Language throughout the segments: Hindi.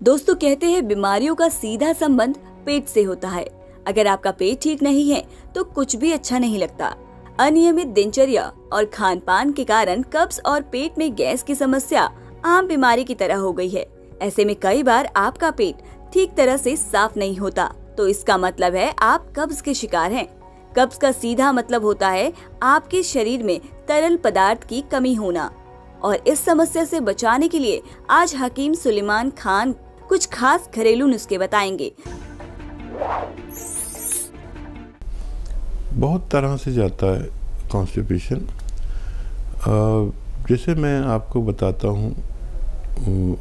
दोस्तों, कहते हैं बीमारियों का सीधा संबंध पेट से होता है। अगर आपका पेट ठीक नहीं है तो कुछ भी अच्छा नहीं लगता। अनियमित दिनचर्या और खान पान के कारण कब्ज और पेट में गैस की समस्या आम बीमारी की तरह हो गई है। ऐसे में कई बार आपका पेट ठीक तरह से साफ नहीं होता, तो इसका मतलब है आप कब्ज के शिकार हैं। कब्ज का सीधा मतलब होता है आपके शरीर में तरल पदार्थ की कमी होना। और इस समस्या से बचाने के लिए आज हकीम सुलेमान खान कुछ खास घरेलू नुस्खे बताएंगे। बहुत तरह से जाता है कॉन्स्टिपेशन। जैसे मैं आपको बताता हूँ,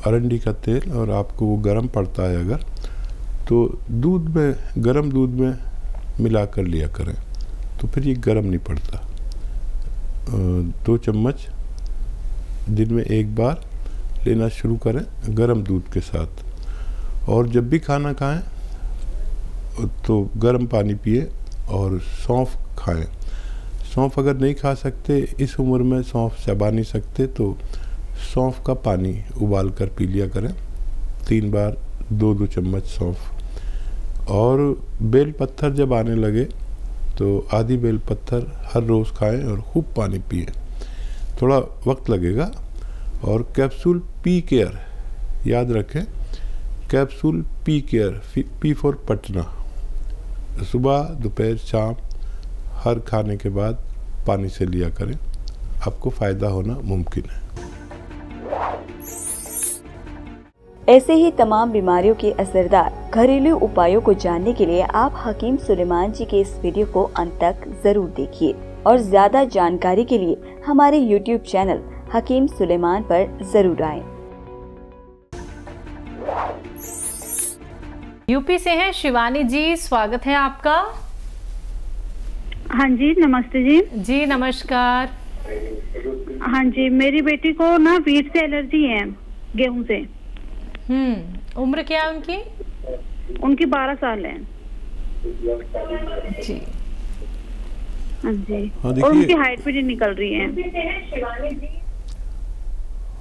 अरंडी का तेल, और आपको वो गर्म पड़ता है अगर, तो दूध में, गर्म दूध में मिला कर लिया करें, तो फिर ये गर्म नहीं पड़ता। 2 चम्मच दिन में एक बार लेना शुरू करें गर्म दूध के साथ। और जब भी खाना खाएं तो गर्म पानी पिए और सौंफ खाएं। सौंफ अगर नहीं खा सकते, इस उम्र में सौंफ चबा नहीं सकते, तो सौंफ का पानी उबाल कर पी लिया करें 3 बार, 2-2 चम्मच सौंफ। और बेल पत्थर जब आने लगे तो आधी बेल पत्थर हर रोज़ खाएं और खूब पानी पिए। थोड़ा वक्त लगेगा। और कैप्सूल पी केयर याद रखें, capsule P care, P for Patna, सुबह दोपहर शाम हर खाने के बाद पानी से लिया करें, आपको फ़ायदा होना मुमकिन है। ऐसे ही तमाम बीमारियों के असरदार घरेलू उपायों को जानने के लिए आप हकीम सुलेमान जी के इस वीडियो को अंत तक जरूर देखिए। और ज्यादा जानकारी के लिए हमारे YouTube चैनल हकीम सुलेमान पर जरूर आएं। यूपी से हैं शिवानी जी, स्वागत है आपका। हाँ जी, नमस्ते जी। जी नमस्कार। हाँ जी, मेरी बेटी को ना वीट से एलर्जी है, गेहूं से। उम्र क्या है उनकी? उनकी 12 साल है जी। हाँ जी। हाँ, और उनकी हाइट भी नहीं निकल रही है।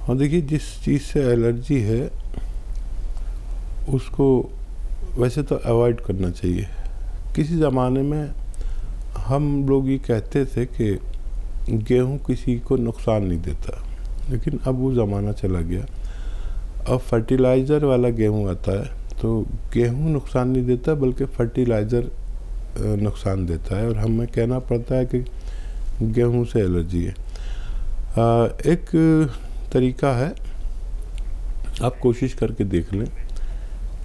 हाँ देखिए, जिस चीज़ से एलर्जी है उसको वैसे तो अवॉइड करना चाहिए। किसी ज़माने में हम लोग ये कहते थे कि गेहूं किसी को नुकसान नहीं देता, लेकिन अब वो ज़माना चला गया। अब फर्टिलाइज़र वाला गेहूं आता है, तो गेहूं नुकसान नहीं देता बल्कि फर्टिलाइज़र नुकसान देता है, और हमें कहना पड़ता है कि गेहूं से एलर्जी है। एक तरीका है, आप कोशिश करके देख लें।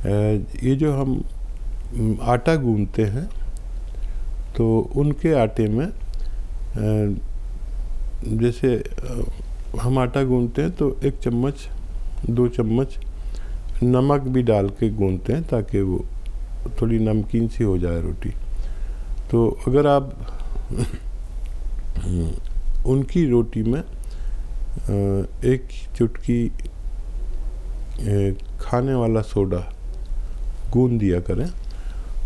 ये जो हम आटा गूंथते हैं, तो उनके आटे में जैसे हम आटा गूंथते हैं तो 1 चम्मच 2 चम्मच नमक भी डाल के गूंथते हैं, ताकि वो थोड़ी नमकीन सी हो जाए रोटी। तो अगर आप उनकी रोटी में 1 चुटकी खाने वाला सोडा गूंद दिया करें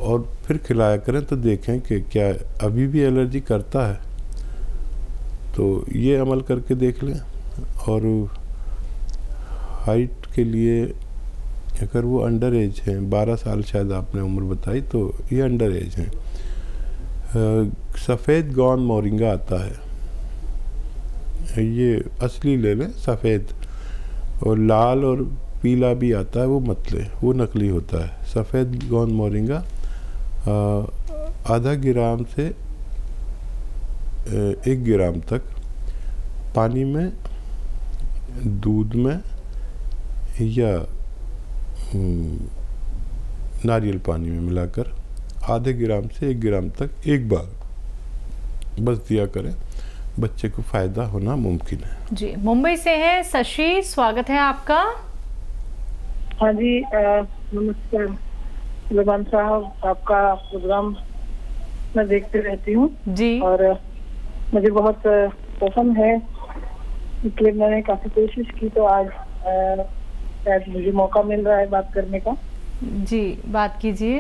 और फिर खिलाया करें, तो देखें कि क्या अभी भी एलर्जी करता है। तो ये अमल करके देख लें। और हाइट के लिए, अगर वो अंडर एज हैं, 12 साल शायद आपने उम्र बताई, तो ये अंडर एज हैं। सफ़ेद गौन मोरिंगा आता है, ये असली ले लें सफ़ेद। और लाल और पीला भी आता है, वो मत लें, वो नकली होता है। सफ़ेद गौन मोरिंगा आधा ग्राम से 1 ग्राम तक पानी में, दूध में या नारियल पानी में मिलाकर आधे ग्राम से 1 ग्राम तक एक बार बस दिया करें, बच्चे को फ़ायदा होना मुमकिन है। जी, मुंबई से है शशि, स्वागत है आपका। हाँ जी, नमस्कार सुलेमान साहब, आपका प्रोग्राम मैं देखते रहती हूँ जी, और मुझे बहुत पसंद है, इसलिए मैंने काफी कोशिश की, तो आज शायद मुझे मौका मिल रहा है बात करने का। जी बात कीजिए।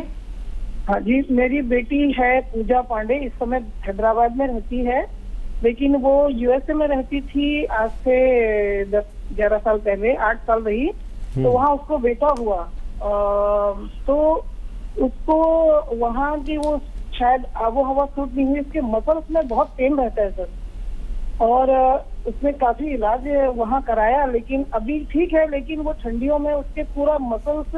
हाँ जी, मेरी बेटी है पूजा पांडे, इस समय हैदराबाद में रहती है, लेकिन वो यूएसए में रहती थी आज से 10-11 साल पहले, 8 साल रही। तो वहाँ उसको बेटा हुआ तो उसको वहाँ की वो शायद आबो हवा सूट नहीं हुई, उसके मसल्स में बहुत पेन रहता है सर। और उसने काफी इलाज वहाँ कराया, लेकिन अभी ठीक है, लेकिन वो ठंडियों में उसके पूरा मसल्स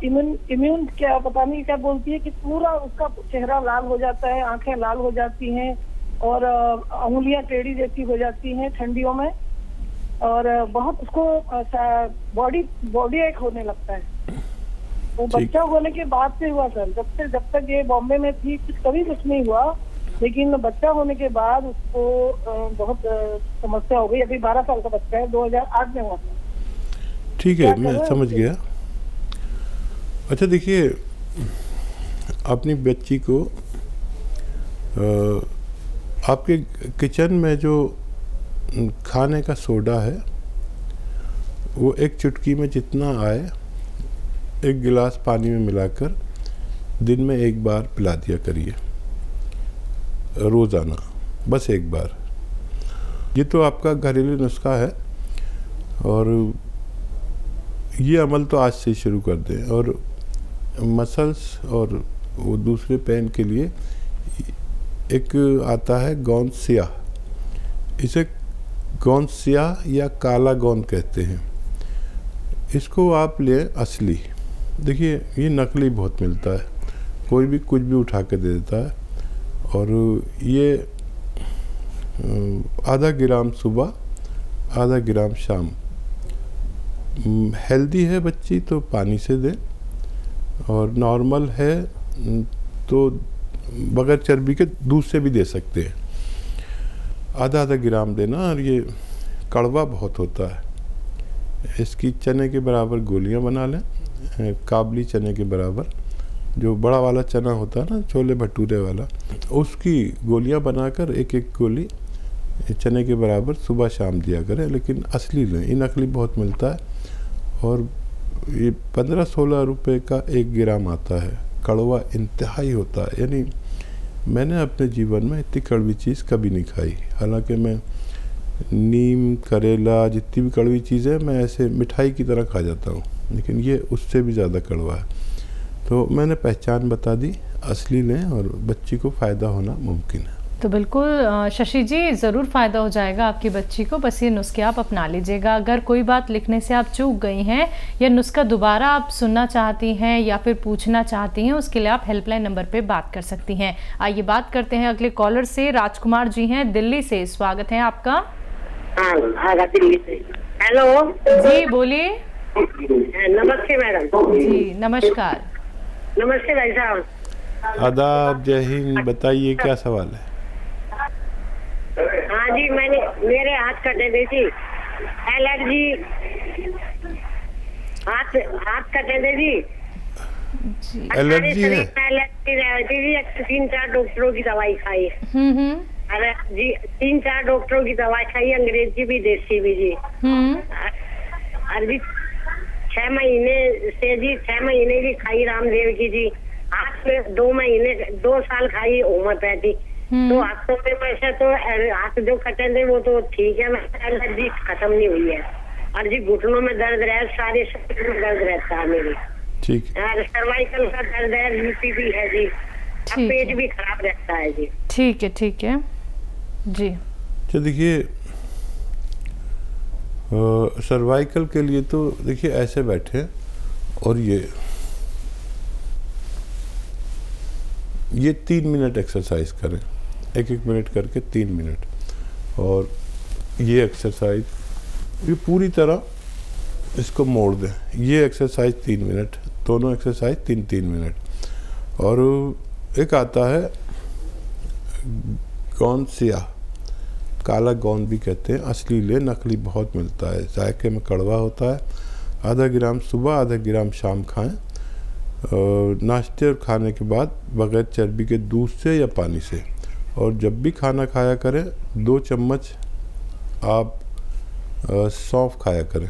इम्यून क्या पता नहीं क्या बोलती है कि पूरा उसका चेहरा लाल हो जाता है, आंखें लाल हो जाती हैं और उंगलियां टेढ़ी जैसी हो जाती हैं ठंडियों में, और बहुत उसको बॉडी एक होने लगता है। वो बच्चा होने के बाद से हुआ सर, जब तक ये बॉम्बे में थी कभी कुछ नहीं हुआ, लेकिन बच्चा होने के बाद उसको बहुत समस्या हो गई। अभी 12 साल का बच्चा है, 2008 में हुआ था। ठीक है, मैं समझ गया। अच्छा देखिए, अपनी बच्ची को आपके किचन में जो खाने का सोडा है वो एक चुटकी में जितना आए, एक गिलास पानी में मिलाकर दिन में एक बार पिला दिया करिए, रोज़ाना, बस एक बार। ये तो आपका घरेलू नुस्खा है और ये अमल तो आज से ही शुरू कर दें। और मसल्स और वो दूसरे पेन के लिए एक आता है गौंसिया, इसे गौंसिया या काला गोंद कहते हैं। इसको आप लें असली। देखिए ये नकली बहुत मिलता है, कोई भी कुछ भी उठा के दे देता है। और ये आधा ग्राम सुबह, आधा ग्राम शाम। हेल्दी है बच्ची तो पानी से दें, और नॉर्मल है तो बगैर चर्बी के दूध से भी दे सकते हैं। आधा आधा ग्राम देना। और ये कड़वा बहुत होता है, इसकी चने के बराबर गोलियां बना लें, काबली चने के बराबर, जो बड़ा वाला चना होता है ना, छोले भटूरे वाला, उसकी गोलियां बनाकर एक एक गोली चने के बराबर सुबह शाम दिया करें। लेकिन असली लें, ये नकली बहुत मिलता है। और ये 15-16 रुपए का 1 ग्राम आता है, कड़वा इंतहाई होता है। यानी मैंने अपने जीवन में इतनी कड़वी चीज़ कभी नहीं खाई। हालांकि मैं नीम, करेला, जितनी भी कड़वी चीज़ें मैं ऐसे मिठाई की तरह खा जाता हूँ, लेकिन ये उससे भी ज़्यादा कड़वा है। तो मैंने पहचान बता दी, असली लें और बच्ची को फ़ायदा होना मुमकिन है। तो बिल्कुल शशि जी, ज़रूर फ़ायदा हो जाएगा आपकी बच्ची को। बस ये नुस्खे आप अपना लीजिएगा। अगर कोई बात लिखने से आप चूक गई हैं या नुस्खा दोबारा आप सुनना चाहती हैं या फिर पूछना चाहती हैं, उसके लिए आप हेल्पलाइन नंबर पे बात कर सकती हैं। आइए बात करते हैं अगले कॉलर से। राजकुमार जी हैं दिल्ली से, स्वागत है आपका। दिल्ली से। हेलो जी बोलिए। नमस्ते मैडम। जी नमस्कार। नमस्ते भाई साहब। आदाब, जय हिंद। बताइए क्या सवाल है? हाँ जी, मेरे हाथ कटे थे जी, एलर्जी, हाथ कटे थे जी। एलर्जी है? एलर्जी रहती थी, 3-4 डॉक्टरों की दवाई खाई। अरे जी, 3-4 डॉक्टरों की दवाई खाई, अंग्रेजी भी देसी भी जी। अरे जी 6 महीने से जी, 6 महीने की खाई रामदेव की जी। हाथ में 2 साल खाई होम्योपैथी। तो हाथों में वैसे तो हाथ जो कटे थे वो तो ठीक है, एलर्जी खत्म नहीं हुई है। और जी घुटनों में दर्द रहे, सारे शरीर में दर्द रहता है मेरी। ठीक है। सर्वाइकल का दर्द है, बीपी भी है जी, पेट भी खराब रहता है जी। ठीक है, ठीक है जी। तो देखिए सर्वाइकल के लिए तो देखिए ऐसे बैठे और ये 3 मिनट एक्सरसाइज करें, 1-1 मिनट करके 3 मिनट। और ये एक्सरसाइज ये पूरी तरह इसको मोड़ दें। ये एक्सरसाइज 3 मिनट, दोनों एक्सरसाइज 3-3 मिनट। और एक आता है गौंसिया, काला गोंद भी कहते हैं, असली ले, नकली बहुत मिलता है, जायके में कड़वा होता है। आधा ग्राम सुबह, आधा ग्राम शाम खाएं। नाश्ते और खाने के बाद बगैर चर्बी के दूध से या पानी से। और जब भी खाना खाया करें 2 चम्मच आप सौंफ खाया करें,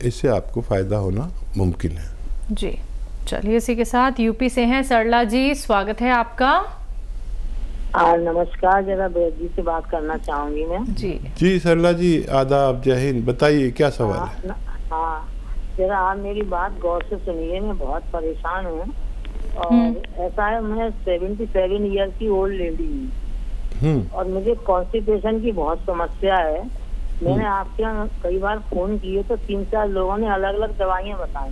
इससे आपको फ़ायदा होना मुमकिन है जी। चलिए इसी के साथ यूपी से हैं सरला जी, स्वागत है आपका। नमस्कार, जरा बेद जी से बात करना चाहूंगी मैं। जी जी सरला जी, आदाब, जय हिंद। बताइए क्या सवाल है? हाँ, जरा आप मेरी बात गौर से सुनिए, मैं बहुत परेशान हूँ। और ऐसा है, मैं 77 ईयर की ओल्ड लेडी हूँ और मुझे कॉन्स्टिपेशन की बहुत समस्या है। मैंने आपके यहाँ कई बार फोन किए तो 3-4 लोगों ने अलग अलग दवाइयाँ बताई।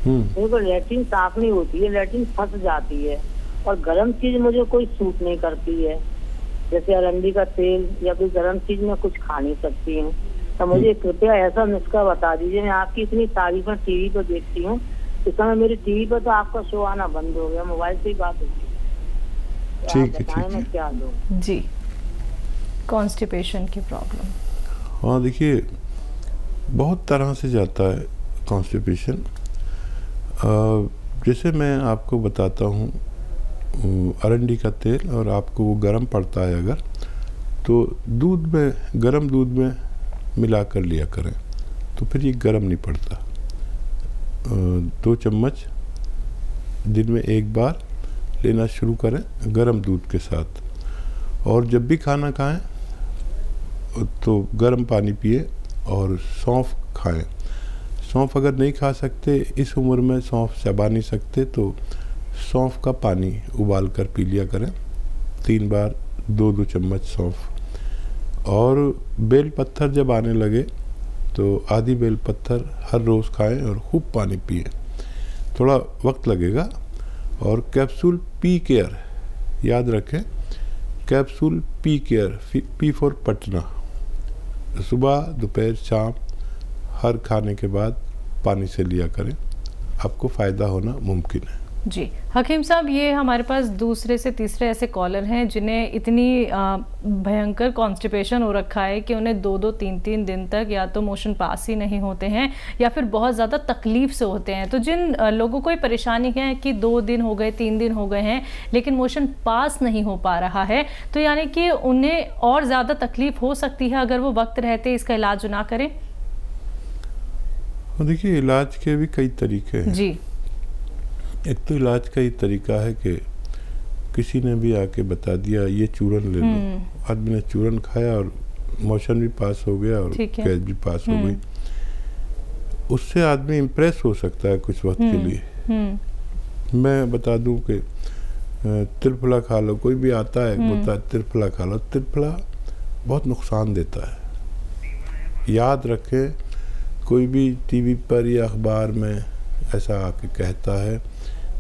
मेरे को लैट्रिन साफ नहीं होती है, लैट्रिन फंस जाती है और गर्म चीज मुझे कोई सूट नहीं करती है, जैसे अरंडी का तेल या कोई गर्म चीज में कुछ खा नहीं सकती हूँ। तो मुझे कृपया ऐसा नुस्खा बता दीजिए। मैं आपकी इतनी तारीफें टीवी पर देखती हूँ, इस समय मेरी टीवी पर तो आपका शो आना बंद हो गया, मोबाइल से ही बात होती है। ठीक है, बताएं मैं क्या दूं? जी, कॉन्स्टिपेशन की प्रॉब्लम। हाँ देखिए, बहुत तरह से जाता है कॉन्स्टिपेशन। जैसे मैं आपको बताता हूँ, अरंडी का तेल और आपको वो गर्म पड़ता है अगर, तो दूध में, गर्म दूध में मिला कर लिया करें, तो फिर ये गर्म नहीं पड़ता। 2 चम्मच दिन में 1 बार लेना शुरू करें गर्म दूध के साथ। और जब भी खाना खाएं तो गर्म पानी पिए और सौंफ खाएं। सौंफ अगर नहीं खा सकते, इस उम्र में सौंफ चबा नहीं सकते, तो सौंफ का पानी उबाल कर पी लिया करें 3 बार, 2-2 चम्मच सौंफ। और बेल पत्थर जब आने लगे तो आधी बेल पत्थर हर रोज़ खाएं और खूब पानी पिए। थोड़ा वक्त लगेगा। और कैप्सूल पी केयर याद रखें, capsule P care, P for Patna, सुबह दोपहर शाम हर खाने के बाद पानी से लिया करें, आपको फ़ायदा होना मुमकिन है। जी हकीम साहब, ये हमारे पास दूसरे से तीसरे ऐसे कॉलर हैं जिन्हें इतनी भयंकर कॉन्स्टिपेशन हो रखा है कि उन्हें 2-2, 3-3 दिन तक या तो मोशन पास ही नहीं होते हैं या फिर बहुत ज़्यादा तकलीफ से होते हैं। तो जिन लोगों को परेशानी है कि 2 दिन हो गए, 3 दिन हो गए हैं लेकिन मोशन पास नहीं हो पा रहा है, तो यानी कि उन्हें और ज़्यादा तकलीफ हो सकती है अगर वो वक्त रहते इसका इलाज ना करें। देखिए, इलाज के भी कई तरीके हैं जी। एक तो इलाज का ये तरीका है कि किसी ने भी आके बता दिया ये चूरन ले लो, आदमी ने चूरन खाया और मोशन भी पास हो गया और गैस भी पास हो गई। उससे आदमी इम्प्रेस हो सकता है कुछ वक्त के लिए। मैं बता दूं कि त्रिफला खा लो, कोई भी आता है बोलता है त्रिफला खा लो। त्रिफला बहुत नुकसान देता है। याद रखें, कोई भी टीवी पर या अखबार में ऐसा आके कहता है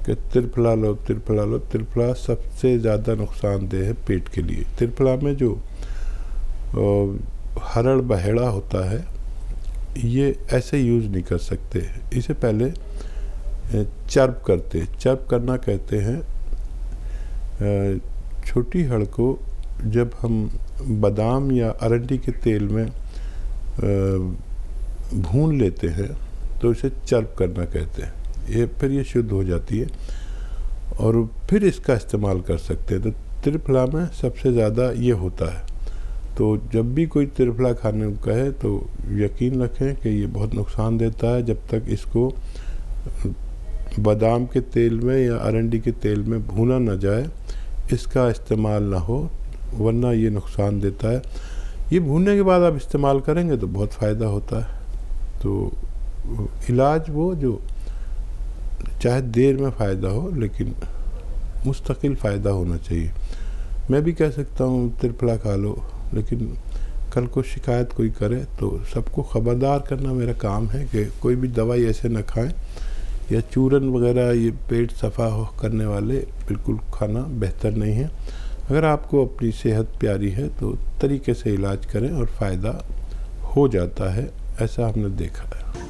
कि त्रिफला लो, त्रिफला लो। त्रिफला सबसे ज़्यादा नुकसानदेह है पेट के लिए। त्रिफला में जो हरड़ बहेड़ा होता है, ये ऐसे यूज़ नहीं कर सकते। इसे पहले चर्प करते, चर्प करना कहते हैं। छोटी हड़ को जब हम बादाम या अरंडी के तेल में भून लेते हैं तो इसे चर्प करना कहते हैं। ये फिर ये शुद्ध हो जाती है और फिर इसका इस्तेमाल कर सकते हैं। तो त्रिफला में सबसे ज़्यादा ये होता है। तो जब भी कोई त्रिफला खाने को कहे तो यकीन रखें कि ये बहुत नुकसान देता है। जब तक इसको बादाम के तेल में या अरंडी के तेल में भूना ना जाए, इसका इस्तेमाल ना हो, वरना ये नुकसान देता है। ये भूनने के बाद आप इस्तेमाल करेंगे तो बहुत फ़ायदा होता है। तो इलाज वो जो चाहे देर में फ़ायदा हो लेकिन मुस्तकिल फ़ायदा होना चाहिए। मैं भी कह सकता हूँ त्रिफला खा लो, लेकिन कल को शिकायत कोई करे तो सबको ख़बरदार करना मेरा काम है कि कोई भी दवाई ऐसे न खाएं या चूरन वगैरह, ये पेट सफ़ा करने वाले बिल्कुल खाना बेहतर नहीं है। अगर आपको अपनी सेहत प्यारी है तो तरीके से इलाज करें और फ़ायदा हो जाता है, ऐसा हमने देखा है।